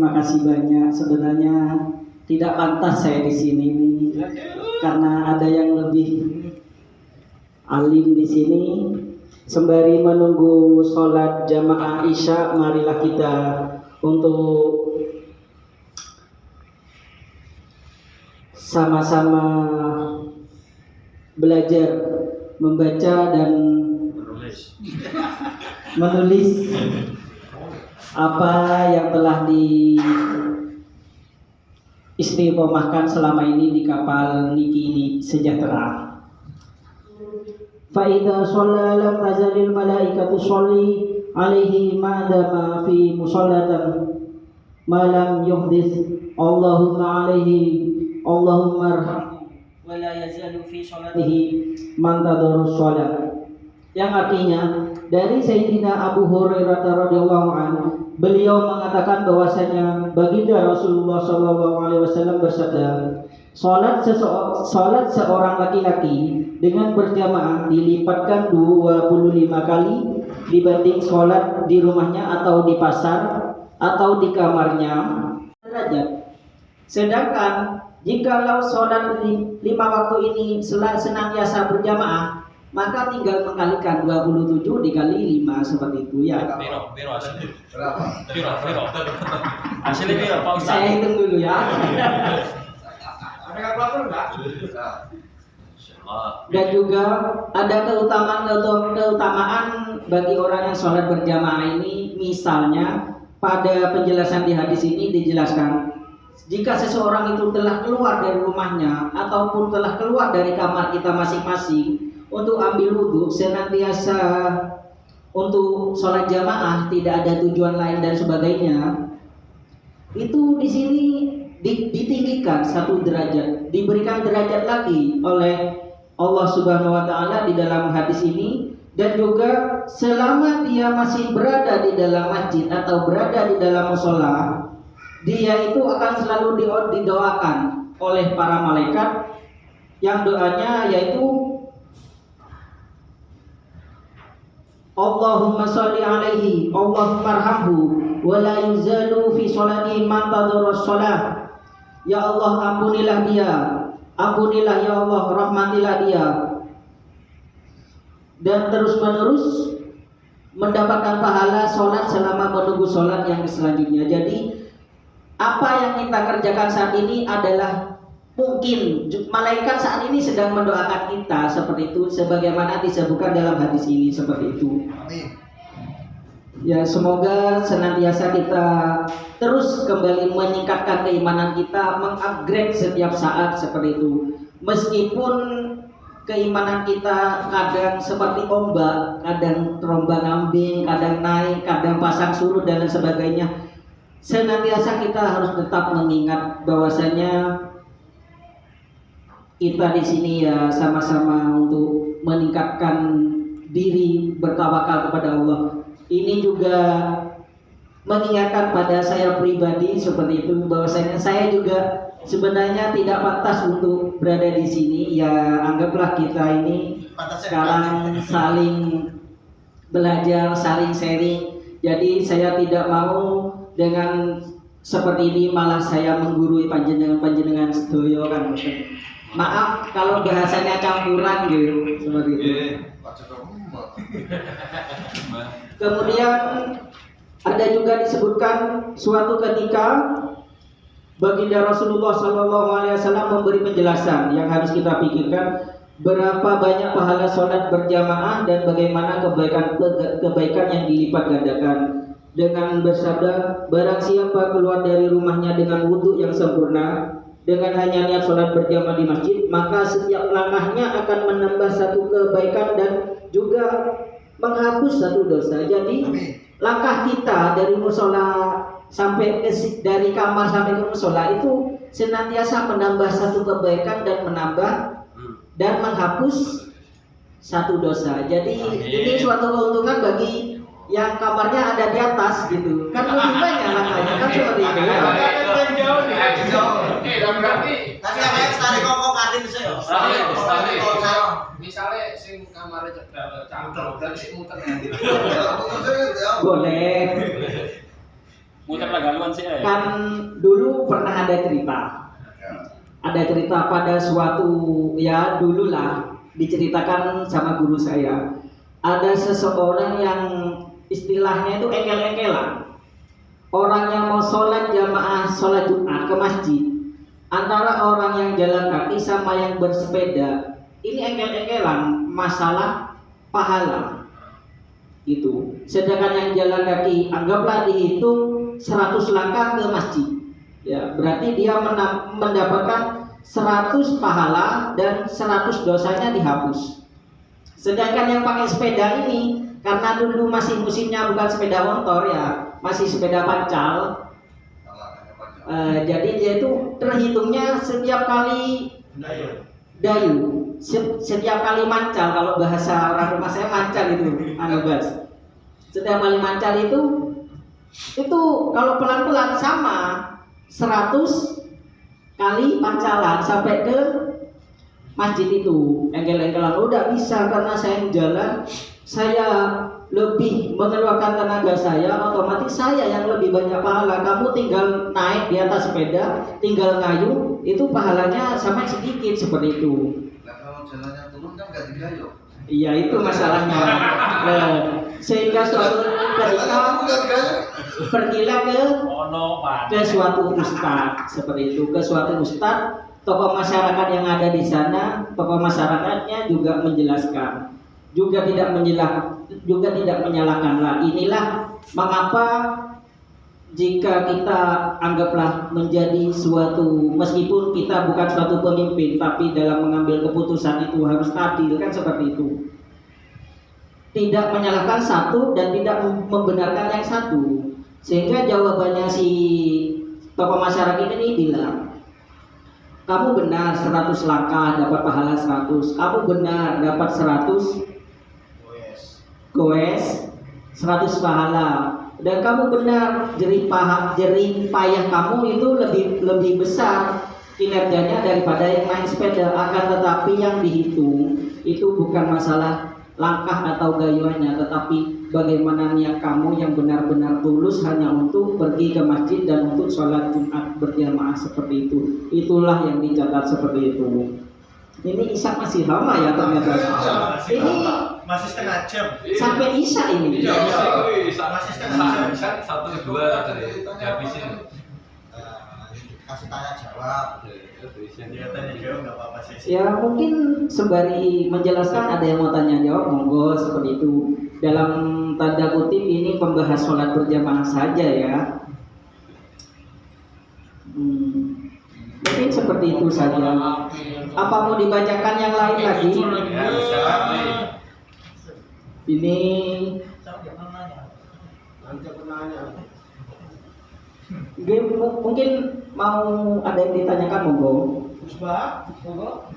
terima kasih banyak. Sebenarnya tidak pantas saya di sini nih, karena ada yang lebih alim di sini. Sembari menunggu sholat jamaah Isya, marilah kita untuk sama-sama belajar membaca dan menulis apa yang telah diistiqomahkan selama ini di kapal Niki Sejahtera. Fa'idha sholla lam tazalil malaikatu sholli alaihi ma'adama fi musallatan malam yuhdis Allahumma alaihi Allahumma arhamhu wa la yazalu fi sholatihi man tadarus sholat. Yang artinya dari Sayyidina Abu Hurairah radhiyallahu anhu, beliau mengatakan bahwasanya baginda Rasulullah SAW bersabda, Salat seorang laki-laki dengan berjamaah dilipatkan 25 kali dibanding salat di rumahnya atau di pasar atau di kamarnya derajat. Sedangkan jikalau salat 5 waktu ini senantiasa berjamaah, maka tinggal mengkalikan 27 dikali 5 seperti itu ya. Biro asli. Berapa? Biro. Asli biro Pak Ustaz. Saya hitung dulu ya. Ada kalkulator enggak? Dan juga ada keutamaan bagi orang yang sholat berjamaah ini. Misalnya pada penjelasan di hadis ini dijelaskan, jika seseorang itu telah keluar dari rumahnya ataupun telah keluar dari kamar kita masing-masing untuk ambil wudhu, senantiasa untuk sholat jamaah, tidak ada tujuan lain dan sebagainya, itu di sini ditinggikan 1 derajat, diberikan derajat lagi oleh Allah Subhanahu wa Ta'ala di dalam hadis ini. Dan juga selama dia masih berada di dalam masjid atau berada di dalam mushola, dia itu akan selalu didoakan oleh para malaikat, yang doanya yaitu Allahumma sholli alaihi Allahumma arhamhu wa la yuzalu fi sholati man tadarras sholah. Ya Allah, ampunilah dia, ampunilah ya Allah, rahmatilah dia, dan terus menerus mendapatkan pahala sholat selama menunggu sholat yang selanjutnya. Jadi apa yang kita kerjakan saat ini adalah mungkin malaikat saat ini sedang mendoakan kita seperti itu, sebagaimana disebutkan dalam hadis ini seperti itu. Amin. Ya, semoga senantiasa kita terus kembali meningkatkan keimanan kita, mengupgrade setiap saat seperti itu. Meskipun keimanan kita kadang seperti ombak, kadang terombang-ambing, kadang naik, kadang pasang surut dan lain sebagainya, senantiasa kita harus tetap mengingat bahwasanya kita di sini ya sama-sama untuk meningkatkan diri, bertawakal kepada Allah. Ini juga mengingatkan pada saya pribadi seperti itu, bahwasanya saya juga sebenarnya tidak pantas untuk berada di sini. Ya, anggaplah kita ini sekarang saling belajar, saling sharing. Jadi saya tidak mau dengan seperti ini malah saya menggurui panjenengan sedoyo kan. Maaf kalau bahasanya campuran gitu seperti itu. Kemudian ada juga disebutkan suatu ketika baginda Rasulullah SAW memberi penjelasan yang harus kita pikirkan, berapa banyak pahala sholat berjamaah dan bagaimana kebaikan yang dilipat gandakan. Dengan bersabda, barang siapa keluar dari rumahnya dengan wudhu yang sempurna, dengan hanya niat sholat berjamaah di masjid, maka setiap langkahnya akan menambah 1 kebaikan dan juga menghapus 1 dosa. Jadi langkah kita dari musola sampai dari kamar sampai ke musola itu senantiasa menambah 1 kebaikan dan menambah dan menghapus 1 dosa. Jadi ini suatu keuntungan bagi yang kamarnya ada di atas gitu. Kan lebih banyak langkahnya kan seperti itu ya. Berarti tapi yang tarik ngomong kadin saya. Misalnya sing kamare cangkel berarti muter. Boleh. Muter Tagaluan sih ya. Kan dulu pernah ada cerita. Ada cerita pada suatu, ya dulu lah, diceritakan sama guru saya. Ada seseorang yang istilahnya itu engkel-engkelan. Orang yang mau sholat jamaah sholat Jumat ke masjid, antara orang yang jalan kaki sama yang bersepeda, ini engkel-engkelan masalah pahala gitu. Sedangkan yang jalan kaki anggaplah dihitung 100 langkah ke masjid, ya berarti dia mendapatkan 100 pahala dan 100 dosanya dihapus. Sedangkan yang pakai sepeda ini, karena dulu masih musimnya bukan sepeda motor ya, masih sepeda pancal, jadi dia itu terhitungnya setiap kali dayu, setiap kali mancal. Kalau bahasa orang rumah saya mancal itu, Bas. Setiap kali mancal itu kalau pelan-pelan sama 100 kali pancalan sampai ke masjid itu. Engkel-engkelan udah bisa, karena saya jalan, saya lebih mengeluarkan tenaga saya, otomatis saya yang lebih banyak pahala. Kamu tinggal naik di atas sepeda, tinggal ngayuh, itu pahalanya sampai sedikit seperti itu. Nah, kalau jalannya turun kan nggak digayo. Iya, itu masalahnya. Nah, sehingga suatu ketika pergilah ke suatu ustadz seperti itu, ke suatu ustadz, tokoh masyarakat yang ada di sana, tokoh masyarakatnya juga menjelaskan, juga tidak menyalahkan lah. Inilah mengapa jika kita anggaplah menjadi suatu, meskipun kita bukan suatu pemimpin, tapi dalam mengambil keputusan itu harus adil, kan seperti itu. Tidak menyalahkan satu dan tidak membenarkan yang satu. Sehingga jawabannya si tokoh masyarakat ini bilang, kamu benar 100 langkah dapat pahala 100, kamu benar dapat 100 goes 100 pahala, dan kamu benar jerih payah kamu itu lebih besar kinerjanya daripada yang main sepeda. Akan tetapi yang dihitung itu bukan masalah langkah atau gayuannya, tetapi bagaimana niat kamu yang benar-benar tulus hanya untuk pergi ke masjid dan untuk sholat Jumat berjamaah seperti itu. Itulah yang dicatat seperti itu. Ini Isya masih lama ya ternyata. Ini masih setengah jam. sampai Isya ini. Iya, masih setengah jam. 1-2 tadi habisin. Kasih tanya jawab. Dia tanya jawab nggak apa-apa sih. Ya mungkin sembari menjelaskan ada yang mau tanya jawab, monggo seperti itu. Dalam tanda kutip ini pembahas sholat berjamaah saja ya. Mungkin seperti itu saja. Apa mau dibacakan yang lain lagi? Ini mungkin mau ada yang ditanyakan, monggo. Monggo.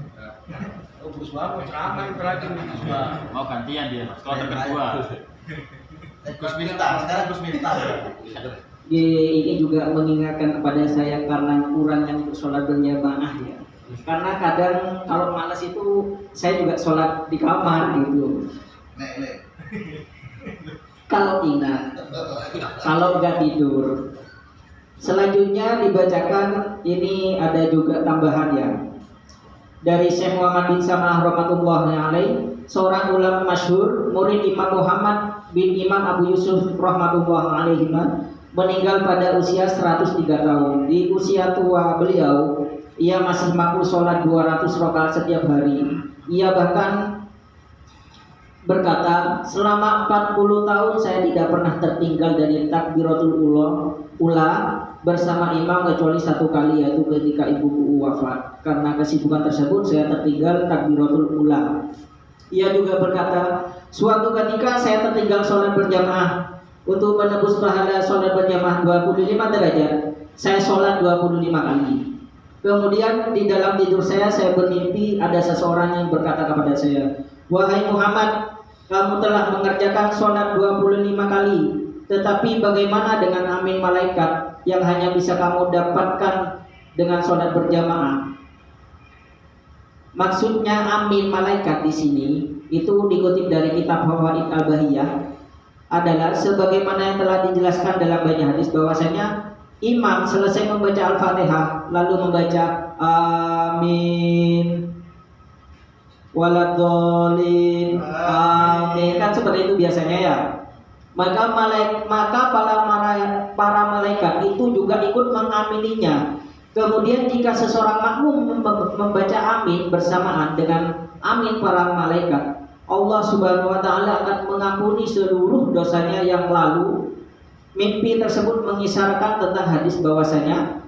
Mau ceramah yang terakhir nih. Mau gantian dia, kloter kedua. Gus Miftah, sekarang Gus Miftah. Ini juga mengingatkan kepada saya karena kurangnya untuk sholat berjamaah ya. Karena kadang kalau malas itu saya juga sholat di kamar gitu. Kalau ingat, kalau nggak tidur. Selanjutnya dibacakan, ini ada juga tambahan ya, dari Syekh Muhammad bin Sam'ah rahmatullahi alaih, seorang ulama masyhur, murid Imam Muhammad bin Imam Abu Yusuf rahmatullahi alaihi, meninggal pada usia 103 tahun. Di usia tua beliau, ia masih mampu sholat 200 rakaat setiap hari. Ia bahkan berkata, selama 40 tahun saya tidak pernah tertinggal dari takbiratul ula bersama imam kecuali satu kali, yaitu ketika ibuku wafat. Karena kesibukan tersebut saya tertinggal takbiratul ula. Ia juga berkata, suatu ketika saya tertinggal sholat berjamaah. Untuk menebus pahala sholat berjamaah 25 derajat, saya sholat 25 kali. Kemudian di dalam tidur saya bermimpi ada seseorang yang berkata kepada saya, wahai Muhammad, kamu telah mengerjakan sholat 25 kali, tetapi bagaimana dengan amin malaikat yang hanya bisa kamu dapatkan dengan sholat berjamaah? Maksudnya amin malaikat di sini itu dikutip dari kitab Fawaid Al-Bahiyah. adalah sebagaimana yang telah dijelaskan dalam banyak hadis bahwasanya imam selesai membaca Al-Fatihah lalu membaca amin waladhdallin amin, kan seperti itu biasanya ya. Maka para malaikat itu juga ikut mengamininya. Kemudian jika seseorang makmum membaca amin bersamaan dengan amin para malaikat, Allah Subhanahu wa taala akan mengampuni seluruh dosanya yang lalu. Mimpi tersebut mengisyaratkan tentang hadis bahwasanya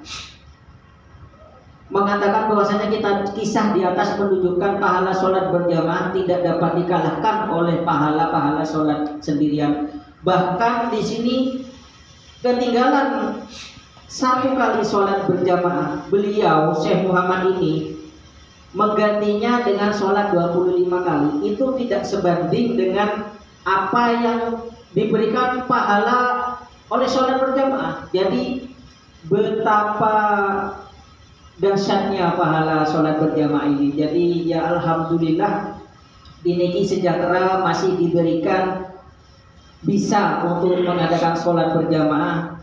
mengatakan bahwasanya kisah di atas menunjukkan pahala sholat berjamaah tidak dapat dikalahkan oleh pahala-pahala sholat sendirian. Bahkan di sini ketinggalan satu kali sholat berjamaah, beliau Syekh Muhammad ini menggantinya dengan sholat 25 kali. Itu tidak sebanding dengan apa yang diberikan pahala oleh sholat berjamaah. Jadi betapa dahsyatnya pahala sholat berjamaah ini. Jadi ya alhamdulillah diniki sejahtera masih diberikan bisa untuk mengadakan sholat berjamaah.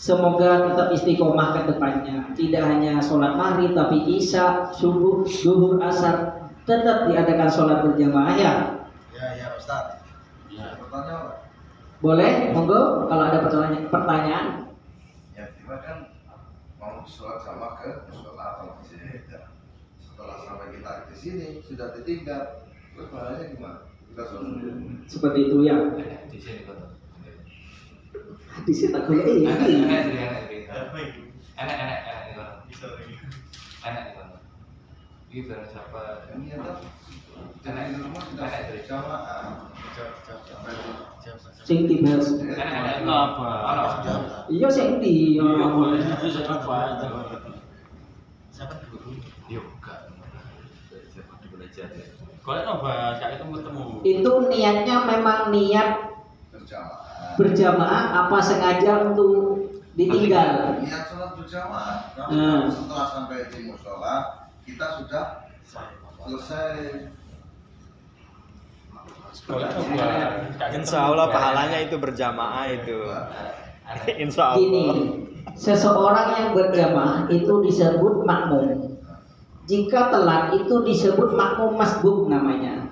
Semoga tetap istiqomah ke depannya. Tidak hanya sholat maghrib tapi isya, subuh, zuhur, asar tetap diadakan sholat berjamaah ya. Ya Ustaz. Ya. Pertanyaan. Boleh, monggo kalau ada pertanyaan. Ya kita kan mau sholat sama ke musola atau masjid. Setelah sampai kita di sini sudah ditinggal, terus pahalanya gimana? Kita sholat sendiri. Seperti itu ya. Di sini kok. Di sini tak boleh ini. Enak ini barang siapa? Ini ada di rumah sudah berjamaah. Sing dibahas. Enak itu apa? Iya sing di. Siapa guru? Yoga. Siapa belajar ya? Kalau coba saya itu ketemu. Itu niatnya memang niat berjamaah apa sengaja untuk ditinggal? Niat sholat berjamaah. Setelah sampai di musola kita sudah selesai. Insya Allah pahalanya itu berjamaah itu. Insya Allah. Gini, seseorang yang berjamaah itu disebut makmum. Jika telat itu disebut makmum masbuk namanya.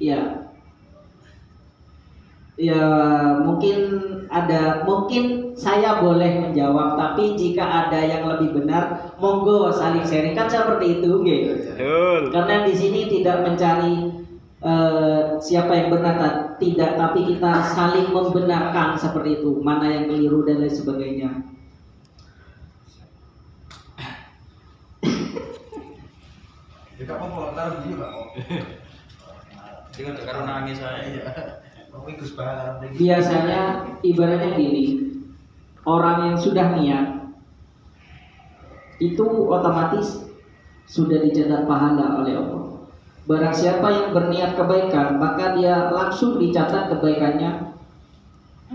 Ya. Ya mungkin saya boleh menjawab, tapi jika ada yang lebih benar monggo saling sharing, kan seperti itu gitu. Betul. Karena di sini tidak mencari siapa yang benar tidak, tapi kita saling membenarkan seperti itu, mana yang keliru dan lain sebagainya. Kita mau pulang juga kok. Dengan karena nangis saya. Biasanya ibaratnya gini, orang yang sudah niat itu otomatis sudah dicatat pahala oleh Allah. Barang siapa yang berniat kebaikan, maka dia langsung dicatat kebaikannya.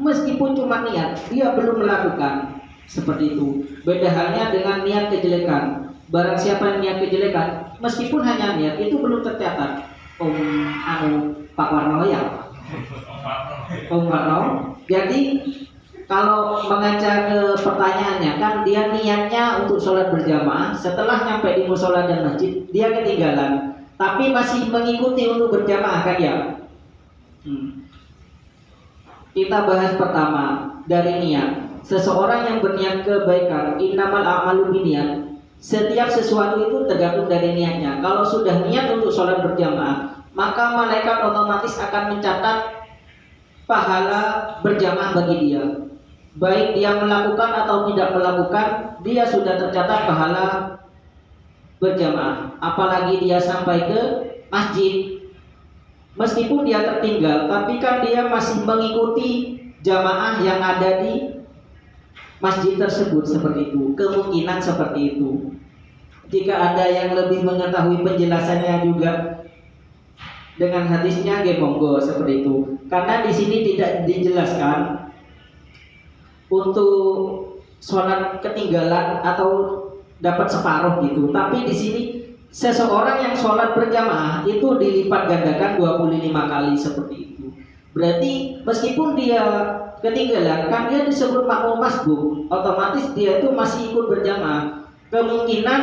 Meskipun cuma niat, dia belum melakukan. Seperti itu. Beda halnya dengan niat kejelekan. Barang siapa yang niat kejelekan, meskipun hanya niat, itu belum tercatat. Pak Warno ya. Jadi kalau mengaca ke pertanyaannya, kan dia niatnya untuk sholat berjamaah. Setelah nyampe di musola dan masjid, dia ketinggalan, tapi masih mengikuti untuk berjamaah kan ya. Kita bahas pertama dari niat. Seseorang yang berniat kebaikan, innamal a'malu binniyat. Setiap sesuatu itu tergantung dari niatnya. Kalau sudah niat untuk sholat berjamaah, maka malaikat otomatis akan mencatat pahala berjamaah bagi dia. Baik dia melakukan atau tidak melakukan, dia sudah tercatat pahala berjamaah. Apalagi dia sampai ke masjid, meskipun dia tertinggal, tapi kan dia masih mengikuti jamaah yang ada di masjid tersebut. Seperti itu, kemungkinan seperti itu. Jika ada yang lebih mengetahui penjelasannya juga dengan hadisnya, monggo seperti itu. Karena di sini tidak dijelaskan untuk sholat ketinggalan atau dapat separuh gitu. Tapi di sini seseorang yang sholat berjamaah itu dilipat gandakan 25 kali seperti itu. Berarti meskipun dia ketinggalan, kan dia disebut makmum masbuk, otomatis dia itu masih ikut berjamaah. Kemungkinan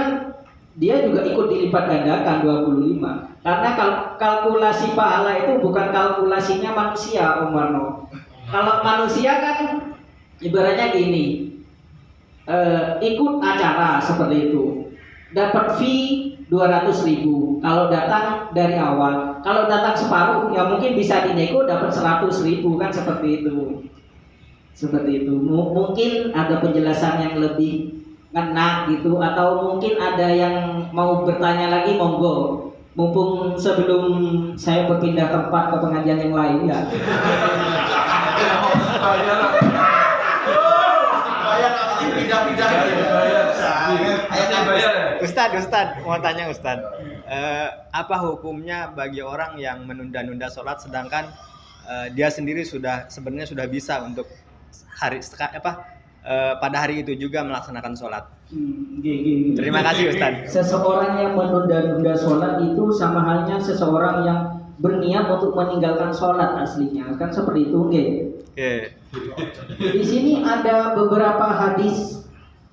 dia juga ikut dilipat gandakan 25. Karena kalkulasi pahala itu bukan kalkulasinya manusia, Om Warno. Kalau manusia kan ibaratnya gini, ikut acara seperti itu, dapat fee 200.000 kalau datang dari awal. Kalau datang separuh ya mungkin bisa dinego dapat 100.000 kan, seperti itu. Seperti itu. Mungkin ada penjelasan yang lebih ngena gitu, atau mungkin ada yang mau bertanya lagi, monggo. Mumpung sebelum saya berpindah tempat ke pengajian yang lain ya. Ustadz mau tanya Ustadz, apa hukumnya bagi orang yang menunda-nunda sholat sedangkan dia sendiri sebenarnya sudah bisa untuk pada hari itu juga melaksanakan sholat? Terima kasih Ustadz. Seseorang yang menunda-nunda sholat itu sama halnya seseorang yang berniat untuk meninggalkan sholat aslinya, kan seperti itu, Di sini ada beberapa hadis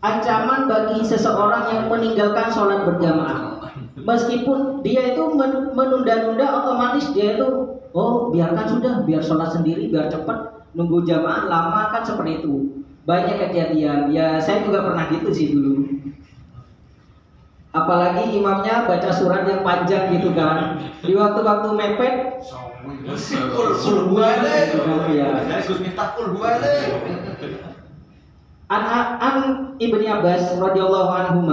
ancaman bagi seseorang yang meninggalkan sholat berjamaah. Meskipun dia itu menunda-nunda, otomatis dia itu biarkan sudah, biar sholat sendiri, biar cepat, nunggu jamaah lama, kan seperti itu. Banyak kejadian, ya saya juga pernah gitu sih dulu. Apalagi imamnya baca surat yang panjang gitu kan, di waktu-waktu mepet. An Ibni Abbas radhiyallahu anhu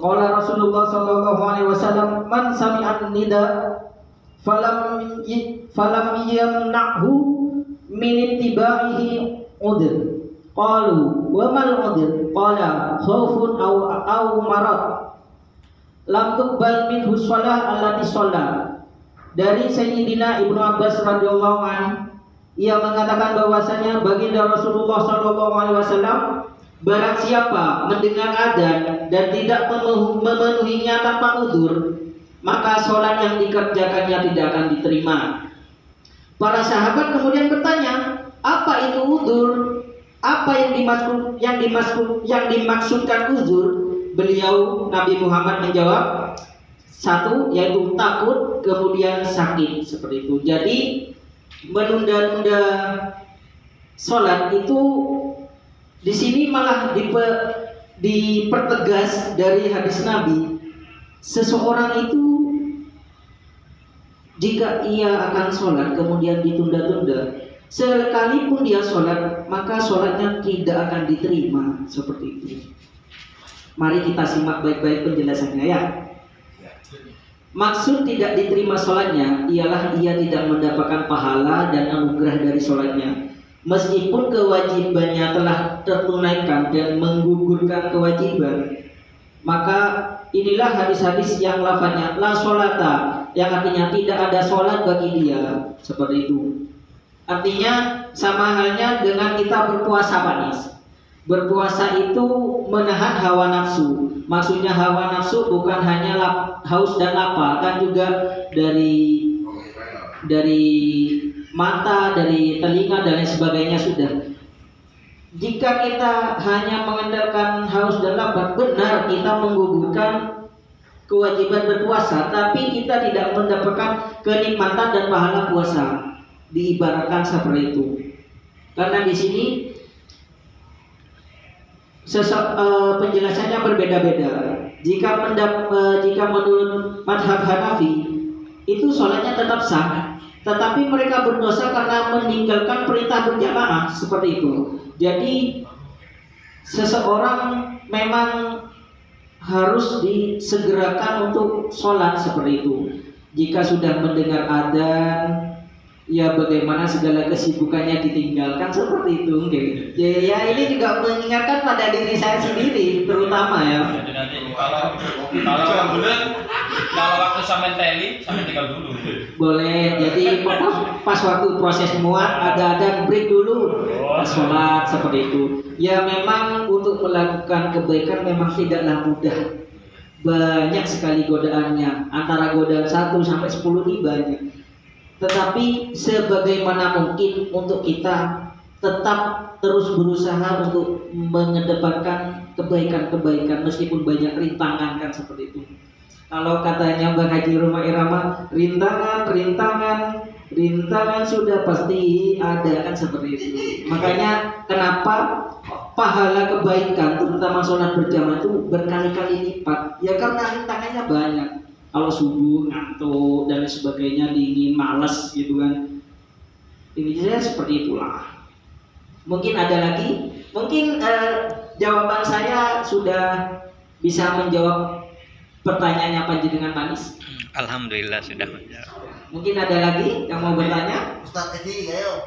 qala Rasulullah sallallahu alaihi wasallam, man sami'an nida falam yamna'hu min ittiba'ihi udhr. Qalu wa mal udhr? Qala khaufun aw marad lam tuqbal minhu shalah allati shalla. Dari Sayyidina Ibnu Abbas radhiyallahu anhu, ia mengatakan bahwasanya baginda Rasulullah sallallahu alaihi wasallam, barang siapa mendengar adzan dan tidak memenuhinya tanpa udzur, maka sholat yang dikerjakannya tidak akan diterima. Para sahabat kemudian bertanya, apa itu udzur? Apa yang dimaksudkan udzur? Beliau Nabi Muhammad menjawab, satu yaitu takut, kemudian sakit, seperti itu. Jadi menunda-nunda sholat itu di sini malah dipertegas dari hadis Nabi. Seseorang itu jika ia akan sholat kemudian ditunda-tunda, sekalipun dia sholat, maka sholatnya tidak akan diterima, seperti itu. Mari kita simak baik-baik penjelasannya ya. Maksud tidak diterima sholatnya ialah ia tidak mendapatkan pahala dan anugerah dari sholatnya, meskipun kewajibannya telah tertunaikan dan menggugurkan kewajiban. Maka inilah hadis-hadis yang lafaznya la sholata, yang artinya tidak ada sholat bagi dia, seperti itu. Artinya sama halnya dengan kita berpuasa, Panis. Berpuasa itu menahan hawa nafsu. Maksudnya hawa nafsu bukan hanya haus dan lapar, kan juga dari mata, dari telinga dan lain sebagainya sudah. Jika kita hanya mengandalkan haus dan lapar, benar kita menggugurkan kewajiban berpuasa, tapi kita tidak mendapatkan kenikmatan dan pahala puasa. Diibaratkan seperti itu. Karena di sini penjelasannya berbeda-beda. Jika menurut madhab Hanafi itu sholatnya tetap sah, tetapi mereka berdosa karena meninggalkan perintah berjamaah, seperti itu. Jadi seseorang memang harus disegerakan untuk sholat, seperti itu. Jika sudah mendengar adzan, ya bagaimana segala kesibukannya ditinggalkan, seperti itu. Ya ini juga mengingatkan pada diri saya sendiri terutama ya. Jadi nanti kalau waktu sampai teli sampai tinggal dulu. Boleh. Jadi pas waktu proses muat ada break dulu, sholat, seperti itu. Ya memang untuk melakukan kebaikan memang tidaklah mudah. Banyak sekali godaannya. Antara godaan 1 sampai 10 nih banyak. tetapi sebagaimana mungkin untuk kita tetap terus berusaha untuk mengedepankan kebaikan-kebaikan meskipun banyak rintangan kan seperti itu. Kalau katanya Bang Haji Roma Irama, rintangan sudah pasti ada kan seperti itu. Makanya kenapa pahala kebaikan terutama sholat berjamaah itu berkali-kali lipat? Ya karena rintangannya banyak. Kalau subuh ngantuk dan sebagainya, dingin, malas gitu kan. Ini saya seperti itulah. Mungkin ada lagi, mungkin jawaban saya sudah bisa menjawab pertanyaannya Panjenengan Manis. Alhamdulillah sudah menjawab. Mungkin ada lagi yang mau bertanya? Ustaz Edi, ayo.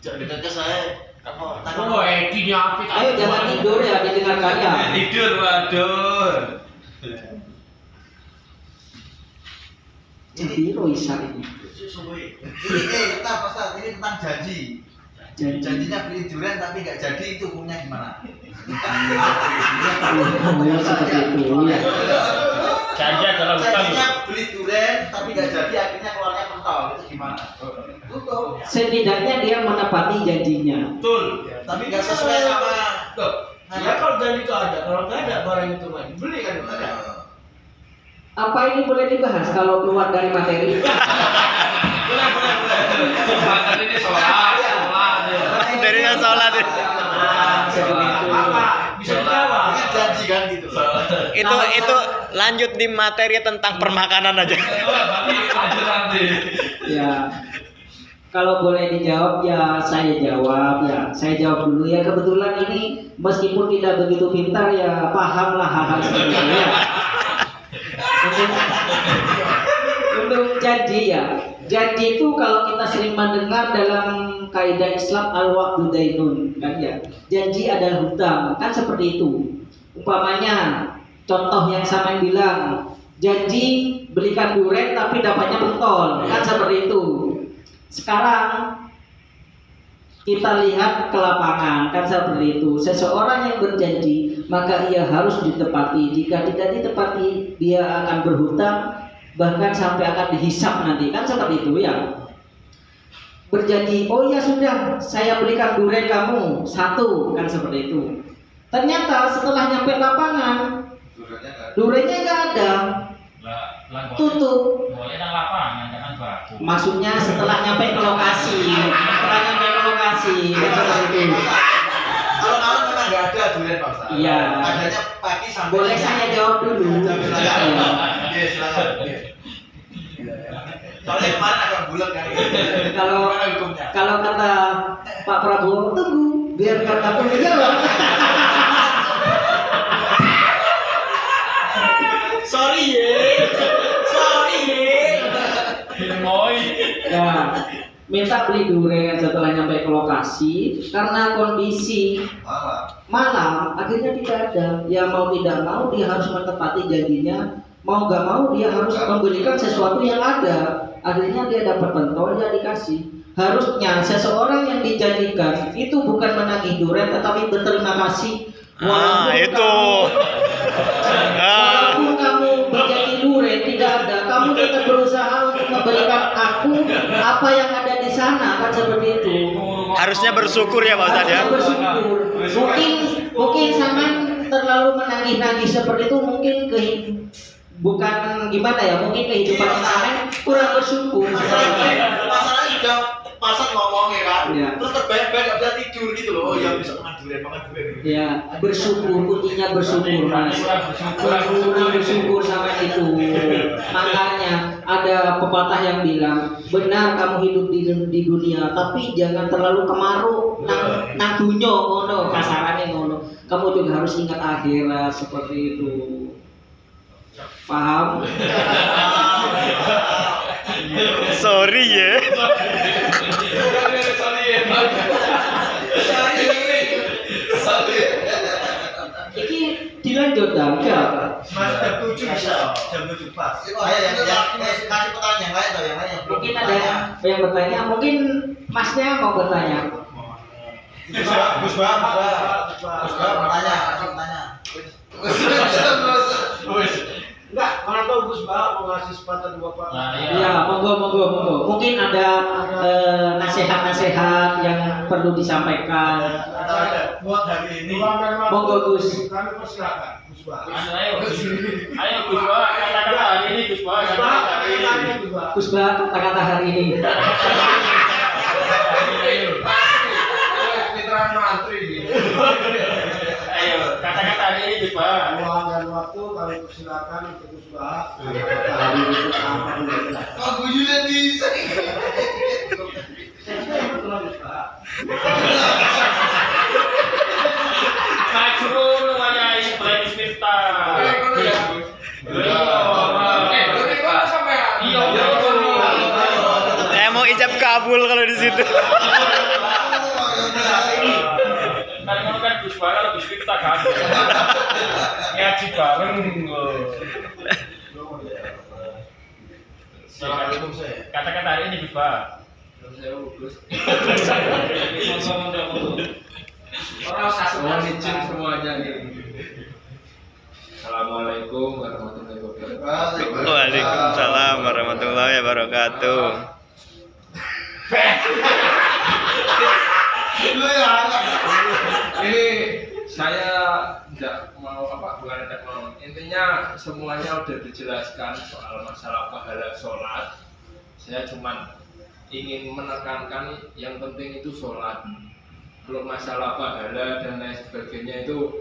Jangan dekat ke saya. Kamu Oh, Edi ini apa? Ayo jangan tidur ya, didengarkan ya. Tidur, waduh. Jadi Roisa ini. Ini kita apa Ustaz? Ini tentang janji. Janjinya beli durian tapi nggak jadi, itu hukumnya gimana? Ya seperti itu ya. Janji adalah hutang. Janjinya beli durian tapi nggak jadi, akhirnya keluarnya pentol, itu gimana? Setidaknya dia menepati janjinya. Betul. Tapi nggak sesuai sama. Ya kalau janji itu ada, kalau nggak ada barang itu mah beli kan Ustaz ya? Apa ini boleh dibahas kalau keluar dari materi? Tadi ini sholat. Materinya sholat. Seperti itu. Apa? Bisa dijawab. Ini janji kan gitu. Itu lanjut di materi tentang permakanan aja. Lanjut nanti. Ya. Kalau boleh dijawab ya saya jawab ya. Saya jawab dulu ya. Kebetulan ini meskipun tidak begitu pintar ya pahamlah hal-hal seperti ini ya. Untuk janji ya. Janji itu kalau kita sering mendengar dalam kaidah Islam al-wa'du dainun kan ya. Janji adalah hutang, kan seperti itu. Umpamanya contoh yang sama yang bilang janji belikan durian tapi dapatnya pentol, kan seperti itu. Sekarang kita lihat ke lapangan kan seperti itu. Seseorang yang berjanji maka ia harus ditepati. Jika tidak ditepati dia akan berhutang, bahkan sampai akan dihisap nanti kan seperti itu ya. Berjanji, oh ya sudah saya belikan durian kamu 1 kan seperti itu. Ternyata setelah nyampe lapangan duriannya nggak ada, tutup. Boleh nang lapangan, jangan baku. Maksudnya setelah nyampe ke lokasi, kan seperti itu. Kalau malam memang nggak ada durian Pak Ustaz. Iya. Adanya pagi sampai Boleh siang. saya jawab dulu? Silakan. Iya. Iya, silakan. Iya. Soalnya kemarin agak bulat kan. Kalau Gimana hukumnya? kalau kata Pak Prabowo, tunggu biarkan aku menjawab. Sorry ya. Moi. Ya, minta beli durian setelah nyampe ke lokasi karena kondisi malam akhirnya tidak ada. Ya mau tidak mau dia harus menepati janjinya, mau gak mau dia harus membelikan sesuatu yang ada. Akhirnya dia dapat pentol, dia dikasih. Harusnya seseorang yang dijanjikan itu bukan menagih durian tetapi berterima kasih. Walaupun kamu berjanji durian tidak ada, kamu tetap berusaha untuk memberikan aku apa yang ada di sana kan seperti itu. Harusnya bersyukur ya Pak Ustaz ya. Bersyukur. Mungkin sampean terlalu menagih-nagih seperti itu mungkin bukan gimana ya, mungkin kehidupan sampean kurang bersyukur. Masalahnya udah pasang ngomongnya kan, Iya. terus terbayang-bayang nggak bisa tidur gitu loh. Oh ya bisa makan durian. Ya, bersyukur, kuncinya bersyukur Mas. Bersyukur sama itu. Makanya ada pepatah yang bilang, benar kamu hidup di dunia, tapi jangan terlalu kemaruk nang dunyo ngono, kasarannya ngono. Kamu juga harus ingat akhirat seperti itu. Paham? Sorry ya. Iki dilanjut dah, enggak? Mas jam 7 bisa, jam 7 pas. Ayo yang kasih pertanyaan yang lain atau yang lain yang belum Mungkin ada yang bertanya, mungkin Masnya mau bertanya. Gus Bang, bertanya. Enggak, mana tahu Gus Bang mau ngasih sepatah dua patah. Nah, iya. Iya, monggo. Mungkin ada nasihat-nasihat yang perlu disampaikan. Ada buat hari ini. Monggo, Gus. Kami persilakan, Gus Bah. Ayo Gus Bah, kata-kata hari ini Gus Bah, kata-kata hari ini. Gus Bah, kata-kata hari ini. Mitra mantri. Ayo, kata-kata hari ini Gus Bah. Ruang dan waktu kami persilakan untuk Gus Bah. Hari itu apa dulu? Kok guyunya bisa nih? Majrun wayai Ibrahim Miftah. Saya mau ijab kabul kalau di situ. Kan ngono kan Gus Bah kalau Gus Miftah kan. Ngaji bareng. Assalamualaikum saya. Kata-kata hari ini Gus Bah. Mohon izin semuanya nih. Assalamualaikum warahmatullahi wabarakatuh. Waalaikumsalam warahmatullahi wabarakatuh. Ini saya tidak mau bukan tidak mau. Intinya semuanya udah dijelaskan soal masalah pahala sholat. Saya cuma ingin menekankan yang penting itu sholat. Kalau masalah pahala dan lain sebagainya itu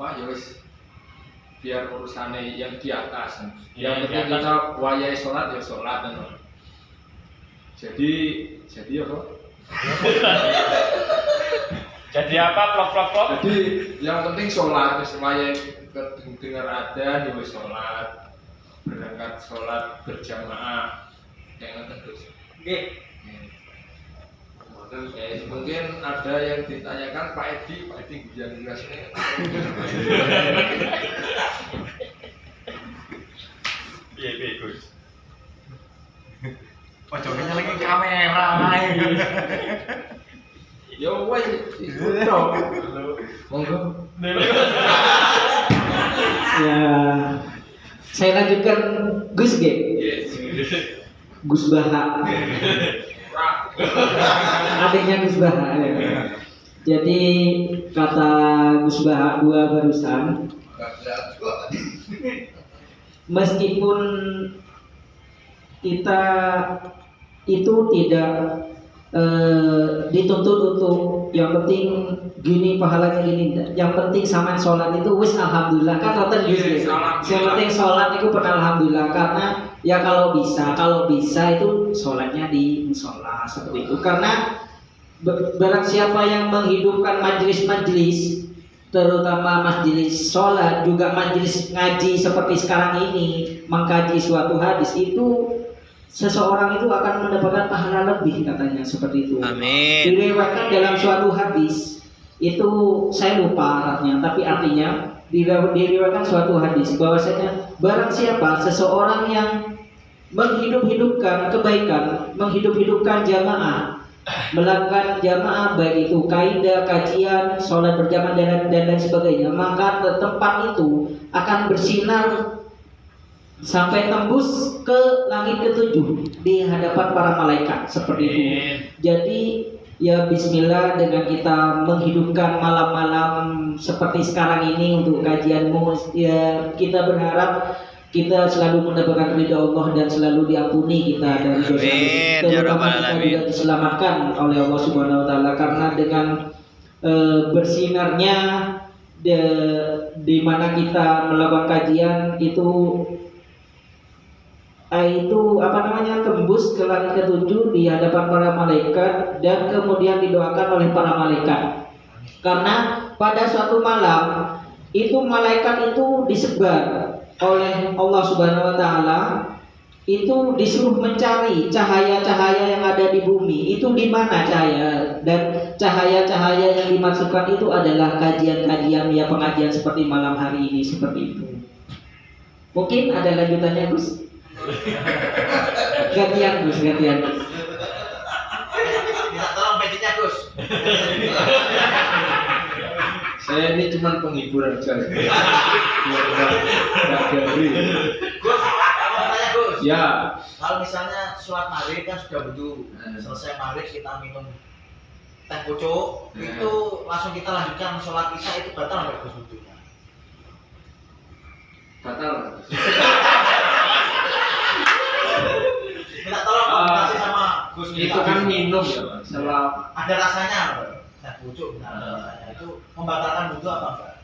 ya wis biar urusannya yang di atas. Yang penting kita wayai sholat ya sholat kan. Jadi apa? Jadi apa plok. Jadi yang penting sholat, wayai dengar adzan ya wis sholat, berangkat sholat berjamaah, yang terus. Mungkin ada yang ditanyakan Pak Edi yang jelas ini. Iya Gus. Pojoknya lagi kamera. Ya wes ikut dong. Monggo. Ya, saya lanjutkan Gus G. Gus Baha. Adiknya Gus Baha. Ya. Jadi kata Gus Baha 2 barusan, meskipun kita itu tidak dituntut untuk yang penting gini pahalanya gini, yang penting sama sholat itu wis alhamdulillah kan konten gitu. Yang penting sholat itu pernah alhamdulillah, karena ya kalau bisa itu sholatnya di musola seperti itu, karena barang siapa yang menghidupkan majelis-majelis, terutama majelis sholat juga majelis ngaji seperti sekarang ini, mengkaji suatu hadis, itu seseorang itu akan mendapatkan pahala lebih katanya seperti itu. Amin. Diriwayatkan dalam suatu hadis itu, saya lupa artinya, tapi artinya diriwayatkan suatu hadis bahwasanya barang siapa seseorang yang menghidup-hidupkan kebaikan, menghidup-hidupkan jamaah, melakukan jamaah baik itu kaidah, kajian, sholat berjamaah dan lain sebagainya, maka tempat itu akan bersinar sampai tembus ke langit ke-7 di hadapan para malaikat seperti itu. Jadi ya bismillah dengan kita menghidupkan malam-malam seperti sekarang ini untuk kajianmu, ya kita berharap kita selalu mendapatkan ridha Allah dan selalu diampuni kita dari dosa, terutama kita juga diselamatkan oleh Allah Subhanahu wa taala, karena dengan bersinarnya di mana kita melakukan kajian itu tembus ke langit ke-7 di hadapan para malaikat dan kemudian didoakan oleh para malaikat. Karena pada suatu malam itu malaikat itu disebar oleh Allah Subhanahu wa taala, itu disuruh mencari cahaya-cahaya yang ada di bumi. Itu di mana cahaya, dan cahaya-cahaya yang dimaksudkan itu adalah kajian-kajian, ya pengajian seperti malam hari ini seperti itu. Mungkin ada lanjutannya, Gus? Gantian Gus. Minta tolong pecinya Gus. Saya ini cuma penghiburan saja. Biar enggak gabri. Gus, Gus. Ya. Kalau misalnya sholat maghrib kan sudah wudu, selesai maghrib kita minum teh pucuk, itu langsung kita lanjutkan sholat isya, itu batal nggak Gus wudunya? Batal. Minta tolong komunikasi sama Gus. Itu kan minum ya Mas. Setelah Ada rasanya teh pucuk, ada rasanya. Itu membatalkan wudu apa enggak?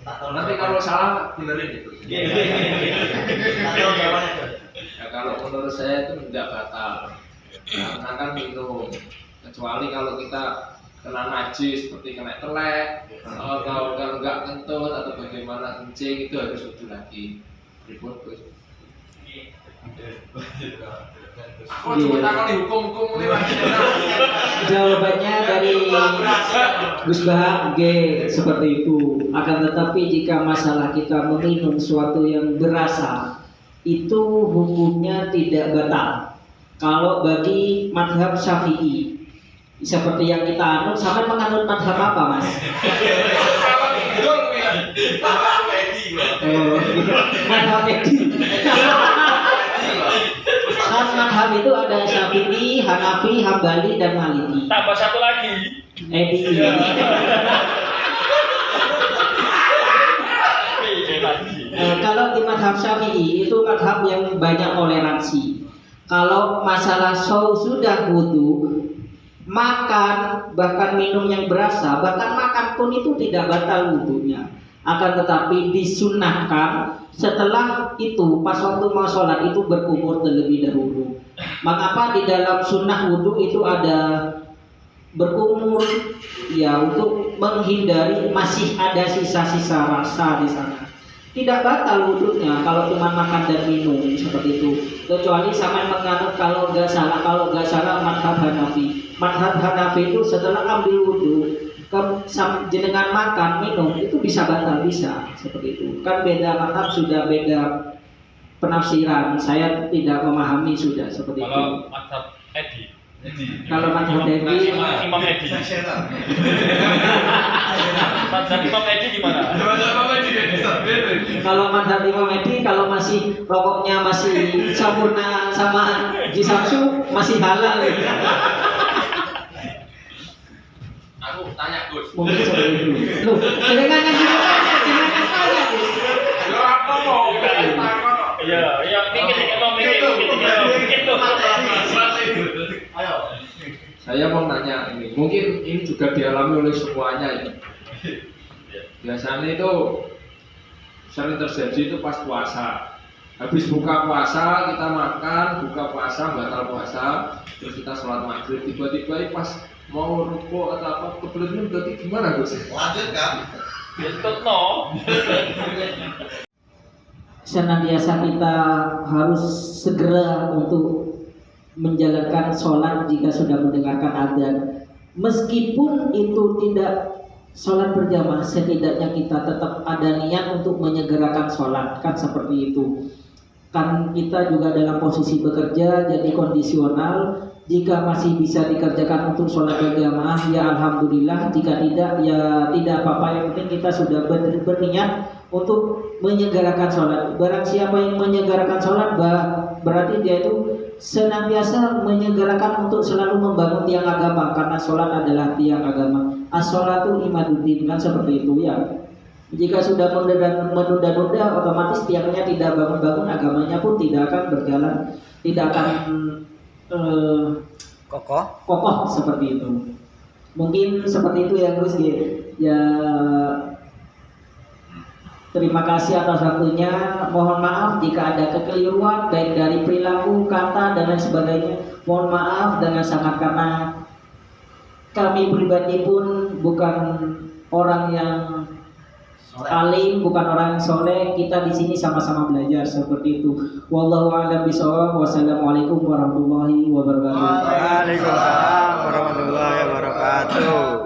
Minta tolong. nanti kalau salah benerin itu. Minta tolong jawabannya Gus. Ya, kalau menurut saya itu tidak batal. Karena kan minum. Kecuali kalau kita kena najis seperti kena telek, kalau enggak kentut atau bagaimana kencing, itu harus wudu lagi. Ribut Gus. Aku cuma takut dihukum-hukum ini lagi. Jawabannya dari Gus Bahak G seperti itu. Akan tetapi jika masalah kita meminum sesuatu yang berasa, itu hukumnya tidak batal. Kalau bagi madhab Syafi'i, seperti yang kita anut, sampai menganut madhab apa Mas? Madhab Edi. Kan madhab itu ada Syafi'i, Hanafi, Hambali, dan Maliki. Tambah satu lagi. Edi. Kalau di madhab Syafi'i itu madhab yang banyak toleransi. Kalau masalah sudah wudu, makan bahkan minum yang berasa, bahkan makan pun itu tidak batal wudunya. Akan tetapi disunahkan setelah itu pas waktu mau sholat itu berkumur terlebih dahulu. Mengapa di dalam sunnah wudu itu ada berkumur? Ya, untuk menghindari masih ada sisa-sisa rasa di sana. Tidak batal wudunya kalau cuma makan dan minum seperti itu. Kecuali sama menganut kalau nggak salah madhab Hanafi. Madhab Hanafi itu setelah ambil wudu jenengan makan minum itu bisa batal, bisa seperti itu. Kan beda madhab, sudah beda penafsiran. Saya tidak memahami sudah seperti itu. Kalau madhab Edi. Kalau madhab Edi, Imam Edi. Madhab Imam Edi gimana? kalau madhab Imam Edi, kalau masih rokoknya masih sempurna sama Jisamsu masih halal. Aku tanya Gus. Mungkin seperti itu. Loh, jangan tanya. Ya apa mau? Iya, mikir tuh. Ayo. Saya mau nanya ini, mungkin ini juga dialami oleh semuanya ya. Biasanya itu sering terjadi itu pas puasa. Habis buka puasa kita makan, buka puasa batal puasa, terus kita sholat maghrib, tiba-tiba pas mau rukuk atau apa kebeletnya berarti gimana Gus? Lanjut kan? Bentuk no. Senantiasa kita harus segera untuk menjalankan sholat jika sudah mendengarkan adzan. Meskipun itu tidak sholat berjamaah, setidaknya kita tetap ada niat untuk menyegerakan sholat, kan seperti itu. Kan kita juga dalam posisi bekerja, jadi kondisional. Jika masih bisa dikerjakan untuk sholat berjamaah, ya alhamdulillah. Jika tidak, ya tidak apa-apa. Yang penting kita sudah berniat untuk menyegerakan sholat. Barang siapa yang menyegerakan sholat, berarti dia itu senantiasa menyegerakan untuk selalu membangun tiang agama, karena sholat adalah tiang agama. As-sholatu imaduddin, kan seperti itu ya. Jika sudah menunda-nunda, otomatis tiangnya tidak bangun-bangun, agamanya pun tidak akan berjalan, tidak akan kokoh seperti itu. Mungkin seperti itu ya Gus ya. Terima kasih atas waktunya. Mohon maaf jika ada kekeliruan baik dari perilaku, kata dan lain sebagainya. Mohon maaf dengan sangat, karena kami pribadi pun bukan orang yang alim, bukan orang yang soleh. Kita di sini sama-sama belajar seperti itu. Wallahu a'lam bishawab. Wassalamualaikum warahmatullahi wabarakatuh. Waalaikumsalam warahmatullahi wabarakatuh.